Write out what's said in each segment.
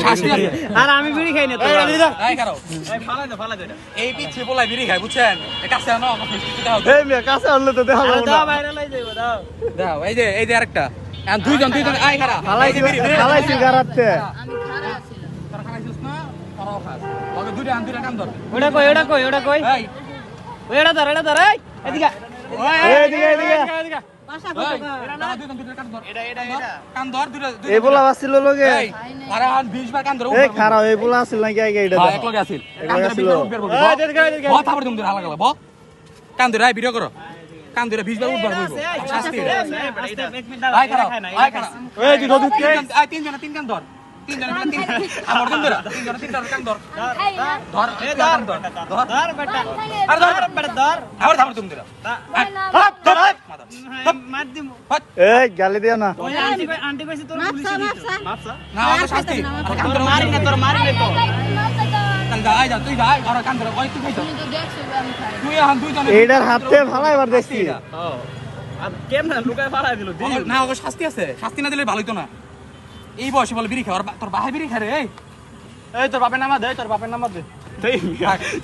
শাস্তি আছে। আর আমি বিড়ি খাই না তো এই কারো এই ফালাই দে এই পিছে বলাই বিড়ি খায় বুঝছেন এ কাছে আনো আমাকে দাও এই মেয়ে কাছে আনলে তো দেখা যাবে না দাও বাইরে লাই যাইবো দাও দাও এই যে আরেকটা আর দুইজন আই খারা ফালাইছি গারাতে আমি খারাপ ছিলাম তারা খাইছিস না তারাও খাস ওকে দুইটা কাম ধর ওটা কই এই ওটা ধর এই এদিকে এদিকে বাসা কত দুইটা কাম ধর এটা কাম ধর দুইটা এই বলা আসছিল লগে এই আরে হান 20 বার কাম ধর এই খারাপ এই বলা আসছিল নাকি আগে এটা হ্যাঁ এক লগে আছিল কাম ধর 20 বার উঠবার বলবো বহুত থাপড় দিম ধর হালা গলা কাম ধর আই ভিডিও করো কাম ধরে 20 বার উঠবার বলবো শাস্তি আই খারা এই তুই নদী আই তিন কাম ধর তিন আমার কাম ধর তিন কাম ধর ধর কাম ধর ধর বেটা আর ধর বেটা ধর আবার থাপড় দিম ধর মার দিমু এই গালি দিও না ওই আন্টি কইছে তোর পুলিশে দিত মাপসা না আমার শাস্তি আর কাম ধর মারি না তোর মারি না তো কাল যাই যা তুই যাই আর কাম ধর ওই তুই খাইছ তুমি তো দেখছো আমি খাই তুই এখন দুইজনে এইটার হাতে ফালাইবার দেখছি ও আর কেমনে লুকায় ফালাই দিল না ওকে শাস্তি আছে শাস্তি না দিলে ভালোই তো না এই বয়সে বলে বিড়ি খাওয়ার তোর বাহে বিড়ি খারে এই এই তোর বাপের নামা দে তোর বাপের নামা দে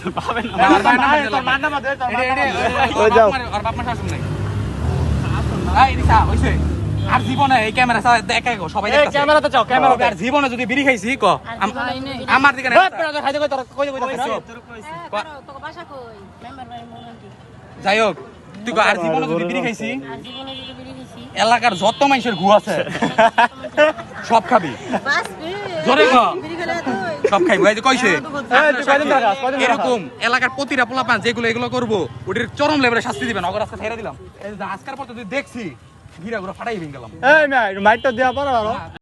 তোর বাপের না, আর বাপের নামা দে, তোর মার নামা দে তোর ওই যাও। আর বাপ মা শাসন নাই এই দিশা হইছে আর জীবনে এই ক্যামেরা দেখাই গো সবাই দেখতাছে ক্যামেরাতে চাও ক্যামেরা আর জীবনে যদি বিড়ি খাইছি ক আমার দিকে না খাইতে কই তোর কই তোর কইছে তোকে বাসা কই মেম্বার ভাই মোমেন্টি যাই হোক তুই আর জীবনে যদি বিড়ি খাইছি আর জীবনে যদি বিড়ি দিছি এলাকার যত মানুষের ঘু আছে সব খাবি বাস জোরে ক বিড়ি খেলে তুই সব খাইবো এই যে কইছে এই তুই কয়দিন থাকাস এরকম এলাকার প্রতিটা পোলাপান যেগুলো এগুলো করবো ওদের চরম লেভেলে শাস্তি দিবেন অগর আজকে ছেড়ে দিলাম এই যে আজকার পর যদি দেখছি ঘিরা ঘুরা ফাটাই গেলাম এই মেয়ে মাইটটা দেয়া পারো